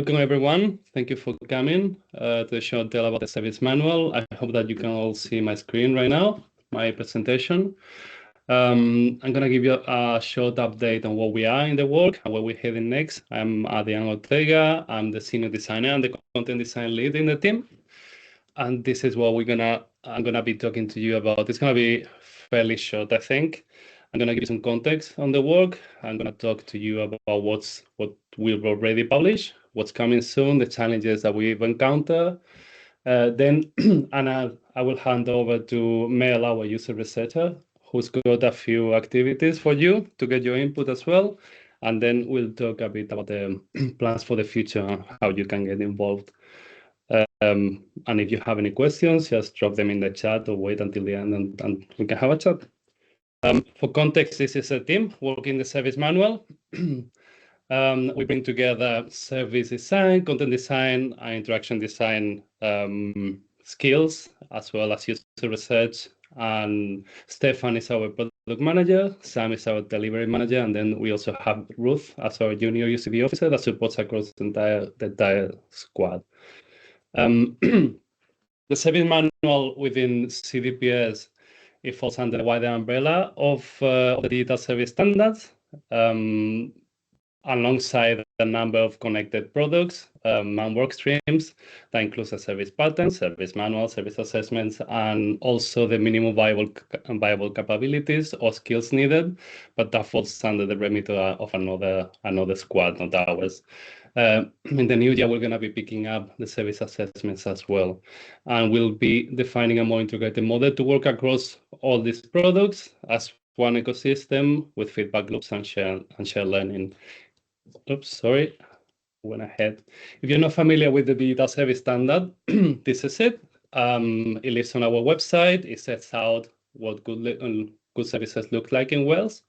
Welcome everyone. Thank you for coming to the show tell about the service manual. I hope that you can all see my screen right now, my presentation. I'm going to give you a short update on what we are in the work and where we're heading next. I'm Adrián Ortega. I'm the senior designer and the content design lead in the team. And this is what I'm gonna be talking to you about. It's gonna be fairly short, I think. I'm gonna give you some context on the work. I'm gonna talk to you about what we've already published, what's coming soon, the challenges that we've encountered. Then I will hand over to Mel, our user researcher, who's got a few activities for you to get your input as well. And then we'll talk a bit about the plans for the future and how you can get involved. And if you have any questions, just drop them in the chat or wait until the end and we can have a chat. For context, this is a team working the service manual. We bring together service design, content design, and interaction design skills, as well as user research. And Stefan is our product manager, Sam is our delivery manager, and then we also have Ruth as our junior UCB officer that supports across the entire squad. The service manual within CDPS, it falls under the wider umbrella of the digital service standards, alongside a number of connected products and work streams that includes a service pattern, service manual, service assessments, and also the minimum viable capabilities or skills needed, but that falls under the remit of another squad, not ours. In the new year, we're going to be picking up the service assessments as well. And we'll be defining a more integrated model to work across all these products as one ecosystem with feedback loops and share learning. Oops, sorry, went ahead. If you're not familiar with the digital service standard, this is it. It lives on our website. It sets out what good services look like in Wales.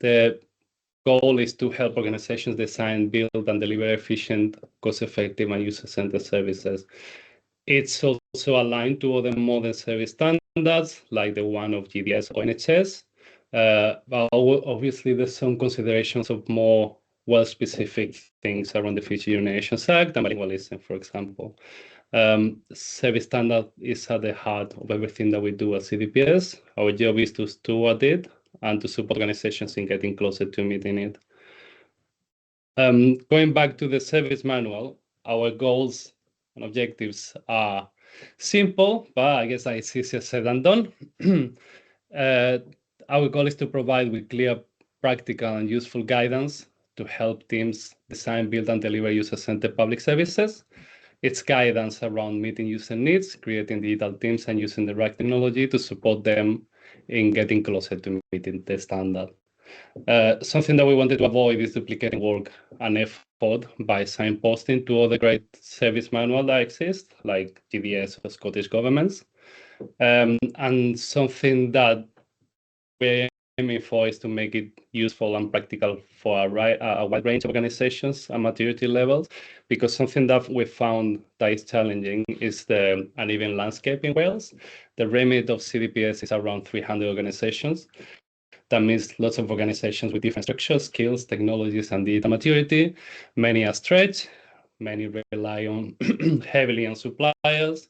The goal is to help organizations design, build, and deliver efficient, cost-effective, and user-centered services. It's also aligned to other modern service standards, like the one of GDS or NHS. But obviously, there's some considerations of more well-specific things around the Future Generations Act and bilingualism, for example. Service standard is at the heart of everything that we do at CDPS. Our job is to steward it and to support organizations in getting closer to meeting it. Going back to the service manual, our goals and objectives are simple, but I guess it's easier said than done. Our goal is to provide with clear, practical, and useful guidance to help teams design, build, and deliver user-centered public services. It's guidance around meeting user needs, creating digital teams, and using the right technology to support them in getting closer to meeting the standard. Something that we wanted to avoid is duplicating work and effort by signposting to other great service manuals that exist, like GDS or Scottish governments. And something that we're aiming for is to make it useful and practical for a wide range of organizations and maturity levels, because something that we found that is challenging is the uneven landscape in Wales. The remit of CDPS is around 300 organizations. That means lots of organizations with different structures, skills, technologies, and digital maturity. Many are stretched, many rely on heavily on suppliers.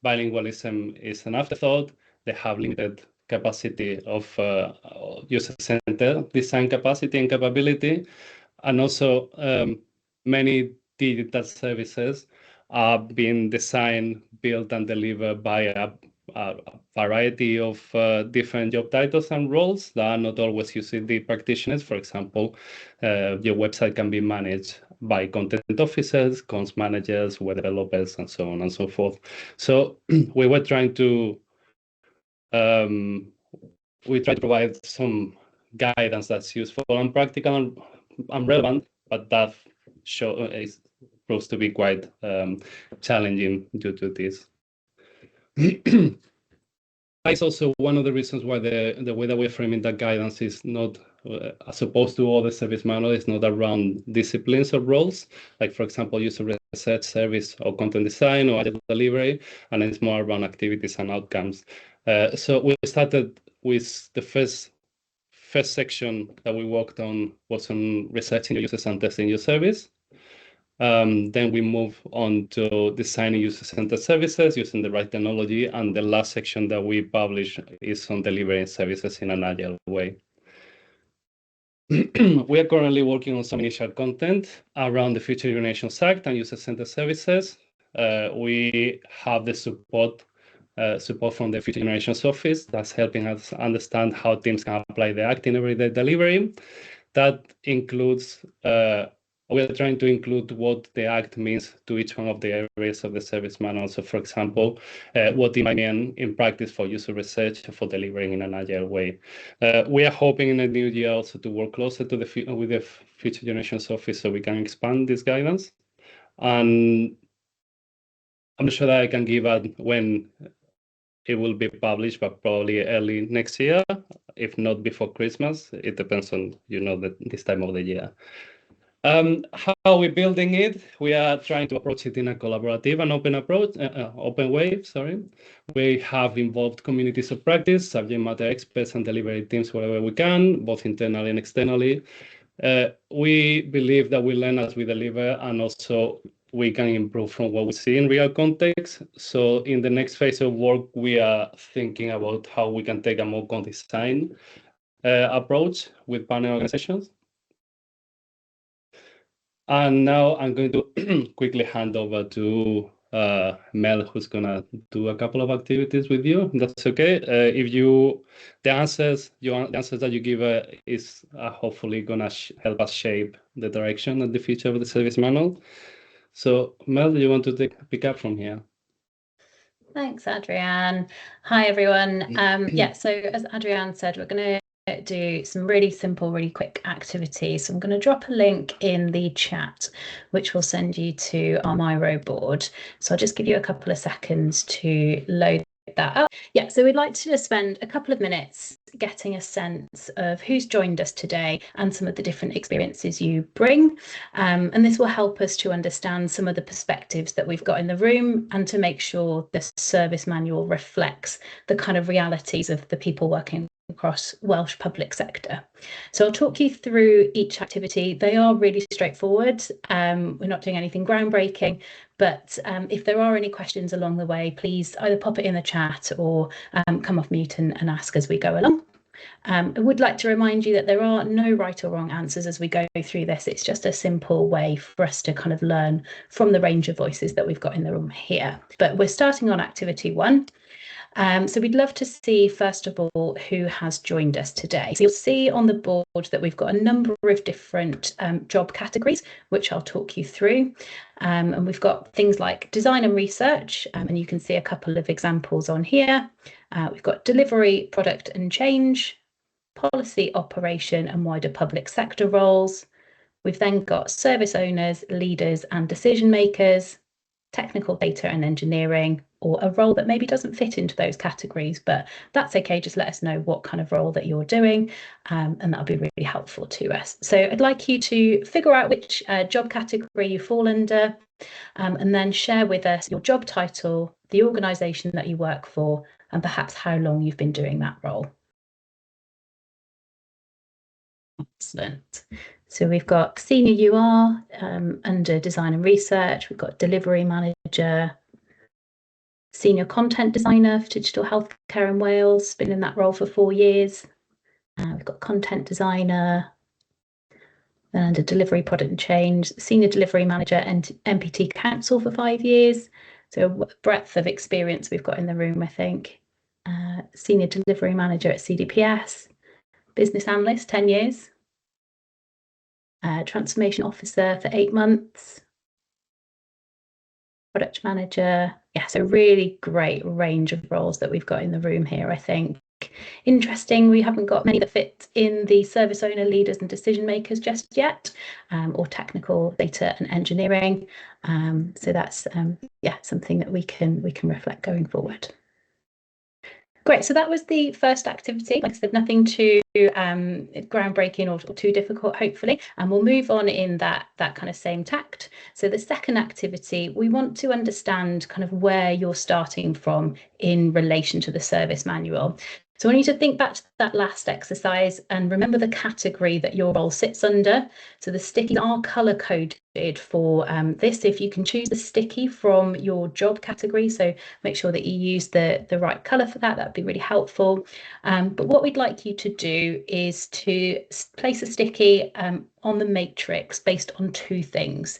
Bilingualism is an afterthought. They have limited capacity of user-centered design capacity and capability. And also many digital services are being designed, built, and delivered by a variety of different job titles and roles that are not always UCD practitioners. For example, your website can be managed by content officers, comms managers, web developers, and so on and so forth. So we were trying to provide some guidance that's useful and practical and relevant, but that proves to be quite challenging due to this. That's also one of the reasons why the way that we're framing that guidance is not, as opposed to other service manuals, is not around disciplines or roles, like, for example, user research, service, or content design, or delivery, and it's more around activities and outcomes. So we started with the first section that we worked on was on researching your users and testing your service. Then we move on to designing user-centered services using the right technology. And the last section that we publish is on delivering services in an agile way. We are currently working on some initial content around the Future Generations Act and user-centered services. We have the support from the Future Generations Office that's helping us understand how teams can apply the Act in everyday delivery. That includes, we are trying to include what the Act means to each one of the areas of the service manual. So, for example, what it might mean in practice for user research, for delivering in an agile way. We are hoping in the new year also to work closer to with the Future Generations Office so we can expand this guidance. And I'm not sure that I can give out when it will be published, but probably early next year, if not before Christmas. It depends on, this time of the year. How are we building it? We are trying to approach it in a collaborative and open way. We have involved communities of practice, subject matter experts, and delivery teams wherever we can, both internally and externally. We believe that we learn as we deliver, and also we can improve from what we see in real context. So in the next phase of work, we are thinking about how we can take a more co-design approach with partner organizations. And now I'm going to quickly hand over to Mel, who's going to do a couple of activities with you. That's okay. The answers that you give is hopefully going to help us shape the direction and the future of the service manual. So, Mel, do you want to pick up from here? Thanks, Adrián. Hi, everyone. So as Adrián said, we're going to do some really simple, really quick activities. So I'm going to drop a link in the chat, which will send you to our Miro board. So I'll just give you a couple of seconds to load that up. So we'd like to just spend a couple of minutes getting a sense of who's joined us today and some of the different experiences you bring. And this will help us to understand some of the perspectives that we've got in the room and to make sure the service manual reflects the kind of realities of the people working across Welsh public sector. So I'll talk you through each activity. They are really straightforward. We're not doing anything groundbreaking, but if there are any questions along the way, please either pop it in the chat or come off mute and ask as we go along. I would like to remind you that there are no right or wrong answers as we go through this. It's just a simple way for us to kind of learn from the range of voices that we've got in the room here. But we're starting on activity 1. So we'd love to see, first of all, who has joined us today. So you'll see on the board that we've got a number of different job categories, which I'll talk you through. And we've got things like design and research, and you can see a couple of examples on here. We've got delivery, product and change, policy, operation and wider public sector roles. We've then got service owners, leaders and decision makers, technical data and engineering, or a role that maybe doesn't fit into those categories, but that's okay. Just let us know what kind of role that you're doing, and that'll be really helpful to us. So I'd like you to figure out which job category you fall under, and then share with us your job title, the organisation that you work for, and perhaps how long you've been doing that role. Excellent. So we've got senior UR under design and research. We've got delivery manager, senior content designer for digital healthcare in Wales, been in that role for 4 years. We've got content designer and a delivery product and change, senior delivery manager and MPT council for 5 years. So breadth of experience we've got in the room, I think. Senior delivery manager at CDPS, business analyst, 10 years. Transformation officer for 8 months. Product manager. So really great range of roles that we've got in the room here, I think. Interesting, we haven't got many that fit in the service owner, leaders and decision makers just yet, or technical data and engineering. So that's something that we can reflect going forward. Great, so that was the first activity. Like I said, nothing too groundbreaking or too difficult, hopefully, and we'll move on in that kind of same tact. So the second activity, we want to understand kind of where you're starting from in relation to the service manual. So I want you to think back to that last exercise and remember the category that your role sits under. So the stickies are colour coded for this. If you can choose the sticky from your job category, so make sure that you use the right colour for that. That would be really helpful. But what we'd like you to do is to place a sticky on the matrix based on two things.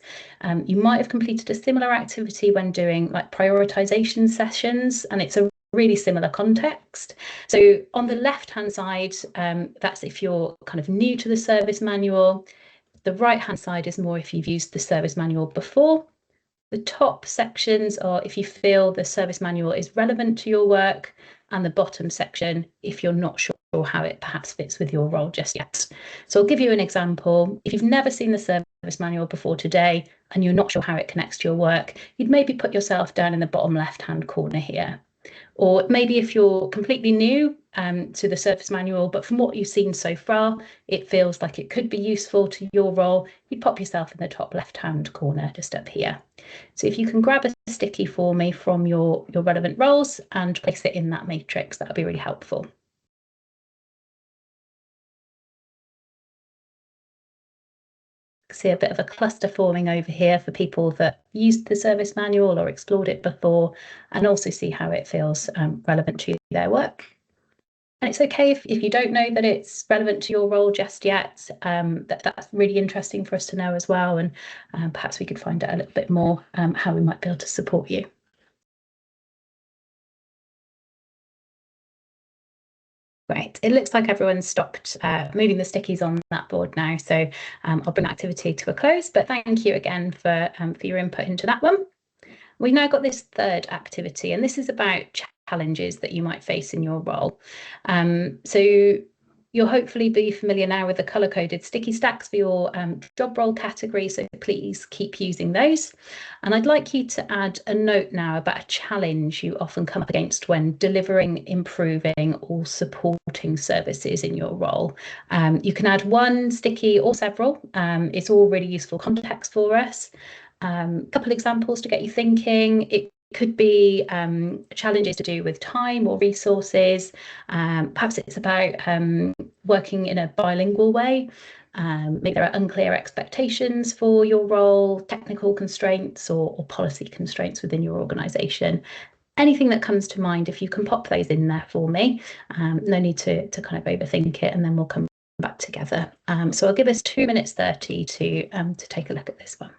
You might have completed a similar activity when doing like prioritisation sessions, and it's a really similar context. So on the left hand side, that's if you're kind of new to the service manual. The right hand side is more if you've used the service manual before. The top sections are if you feel the service manual is relevant to your work, and the bottom section if you're not sure how it perhaps fits with your role just yet. So I'll give you an example. If you've never seen the service manual before today and you're not sure how it connects to your work, you'd maybe put yourself down in the bottom left hand corner here. Or maybe if you're completely new to the service manual, but from what you've seen so far, it feels like it could be useful to your role, you'd pop yourself in the top left-hand corner, just up here. So if you can grab a sticky for me from your relevant roles and place it in that matrix, that would be really helpful. See a bit of a cluster forming over here for people that used the service manual or explored it before, and also see how it feels relevant to their work. And it's okay if you don't know that it's relevant to your role just yet. That's really interesting for us to know as well, and perhaps we could find out a little bit more how we might be able to support you. Great. It looks like everyone's stopped moving the stickies on that board now, so I'll bring the activity to a close, but thank you again for your input into that one. We've now got this third activity, and this is about challenges that you might face in your role. So you'll hopefully be familiar now with the colour-coded sticky stacks for your job role category, so please keep using those. And I'd like you to add a note now about a challenge you often come up against when delivering, improving or supporting services in your role. You can add one sticky or several. It's all really useful context for us. A couple of examples to get you thinking. It could be challenges to do with time or resources. Perhaps it's about working in a bilingual way. Maybe there are unclear expectations for your role, technical constraints or policy constraints within your organisation. Anything that comes to mind, if you can pop those in there for me. No need to kind of overthink it, and then we'll come back together. So I'll give us 2 minutes 30 to take a look at this one.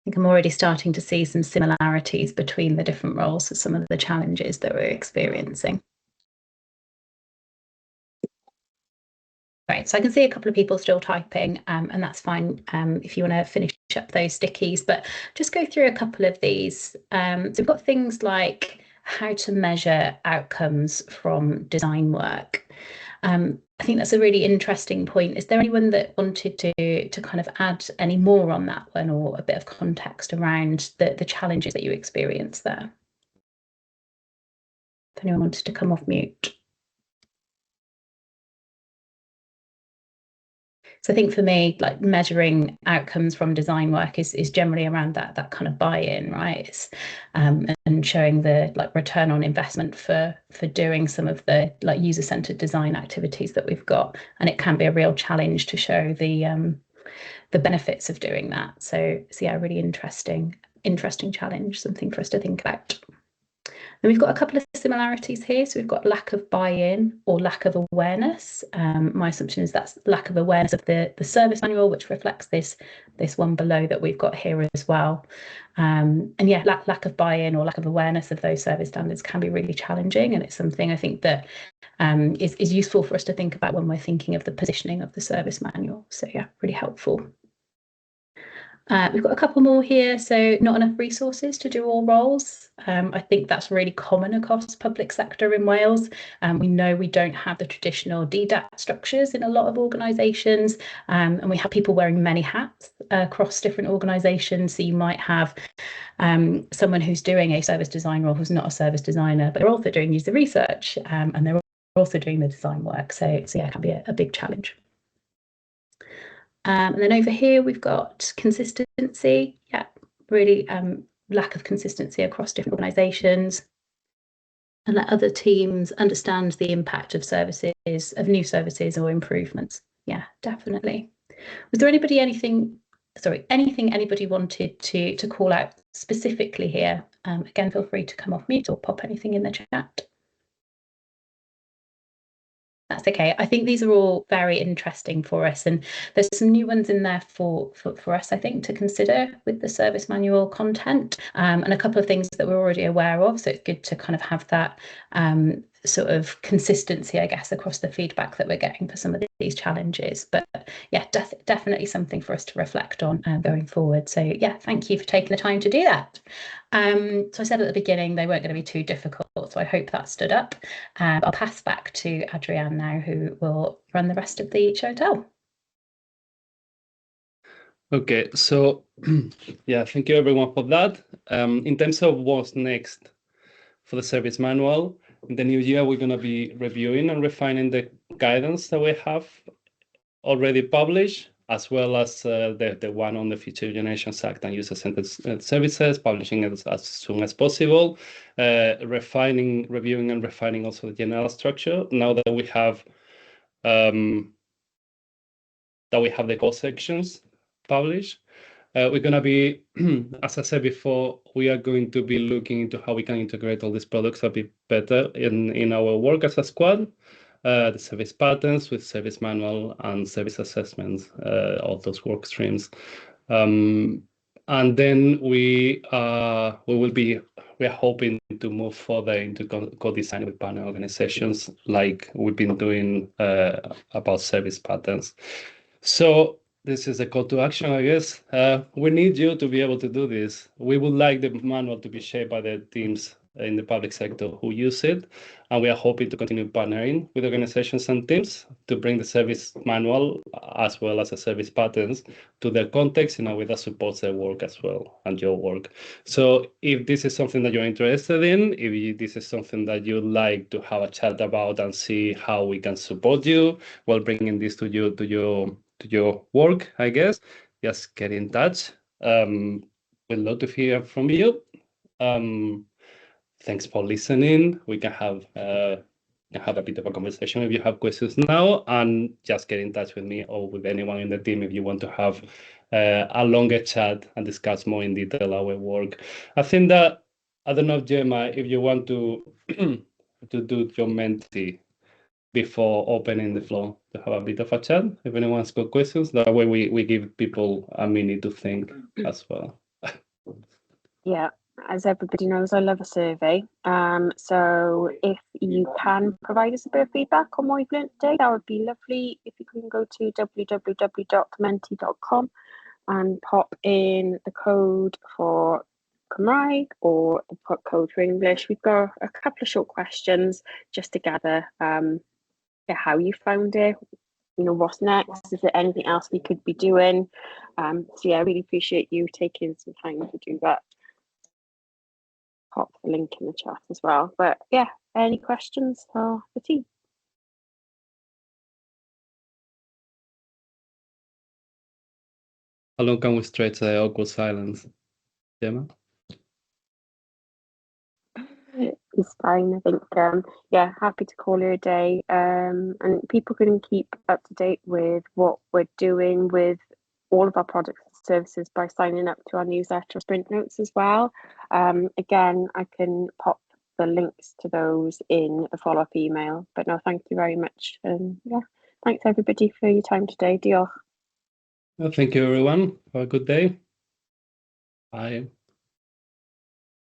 I think I'm already starting to see some similarities between the different roles of some of the challenges that we're experiencing. Right, so I can see a couple of people still typing, and that's fine if you want to finish up those stickies, but just go through a couple of these. So we've got things like how to measure outcomes from design work. I think that's a really interesting point. Is there anyone that wanted to kind of add any more on that one, or a bit of context around the challenges that you experienced there? If anyone wanted to come off mute. So I think for me, like measuring outcomes from design work is generally around that kind of buy-in, right? It's, and showing the like return on investment for doing some of the like user-centered design activities that we've got, and it can be a real challenge to show the benefits of doing that. So yeah, a really interesting challenge, something for us to think about. And we've got a couple of similarities here. So we've got lack of buy-in or lack of awareness. My assumption is that's lack of awareness of the service manual, which reflects this one below that we've got here as well. And yeah, lack of buy-in or lack of awareness of those service standards can be really challenging. And it's something I think that is useful for us to think about when we're thinking of the positioning of the service manual. So yeah, really helpful. We've got a couple more here. So not enough resources to do all roles. I think that's really common across public sector in Wales. We know we don't have the traditional DDAT structures in a lot of organisations, and we have people wearing many hats across different organisations. So you might have someone who's doing a service design role who's not a service designer, but they're also doing user research, and they're also doing the design work. So yeah, it can be a big challenge. And then over here, we've got consistency. Yeah, really lack of consistency across different organisations. and let other teams understand the impact of services, of new services or improvements. Yeah, definitely. Was there anything anybody wanted to call out specifically here? Again, feel free to come off mute or pop anything in the chat. That's okay. I think these are all very interesting for us, and there's some new ones in there for us, I think, to consider with the service manual content, and a couple of things that we're already aware of. So it's good to kind of have that sort of consistency, I guess, across the feedback that we're getting for some of these challenges. But yeah, definitely something for us to reflect on going forward. So yeah, thank you for taking the time to do that. So I said at the beginning they weren't going to be too difficult, so I hope that stood up. I'll pass back to Adrián now, who will run the rest of the show and tell. Okay, so yeah, thank you everyone for that. In terms of what's next for the service manual, in the new year, we're going to be reviewing and refining the guidance that we have already published, as well as the one on the Future Generations Act and user-centered services, publishing it as soon as possible, reviewing and refining also the general structure. Now that we have the core sections published, we're going to be, as I said before, we are going to be looking into how we can integrate all these products a bit better in our work as a squad. The service patterns with service manual and service assessments, all those work streams. And then we are hoping to move further into co-design with partner organizations like we've been doing about service patterns. So this is a call to action, I guess. We need you to be able to do this. We would like the manual to be shaped by the teams in the public sector who use it, and we are hoping to continue partnering with organizations and teams to bring the service manual as well as the service patterns to their context in a way that supports their work as well and your work. So if this is something that you're interested in, if this is something that you'd like to have a chat about and see how we can support you while bringing this to your work, I guess, just get in touch. We'd love to hear from you. Thanks for listening. We can have a bit of a conversation if you have questions now, and just get in touch with me or with anyone in the team if you want to have a longer chat and discuss more in detail our work. I think that, I don't know, Gemma, if you want to to do your mentee before opening the floor to have a bit of a chat, if anyone's got questions. That way we give people a minute to think as well. Yeah. As everybody knows, I love a survey. So if you can provide us a bit of feedback on what you've learned today, that would be lovely. If you can go to www.menti.com and pop in the code for Cymraeg or the code for English. We've got a couple of short questions just to gather how you found it. You know, what's next? Is there anything else we could be doing? So yeah, I really appreciate you taking some time to do that. Pop the link in the chat as well. But yeah, any questions for the team? How long can we stretch the awkward silence, Gemma? It's fine, I think. Yeah, happy to call you a day. And people can keep up to date with what we're doing with all of our products and services by signing up to our newsletter or sprint notes as well. Again, I can pop the links to those in a follow-up email. But no, thank you very much. And yeah, thanks everybody for your time today. Diolch. Well, thank you everyone. Have a good day. Bye.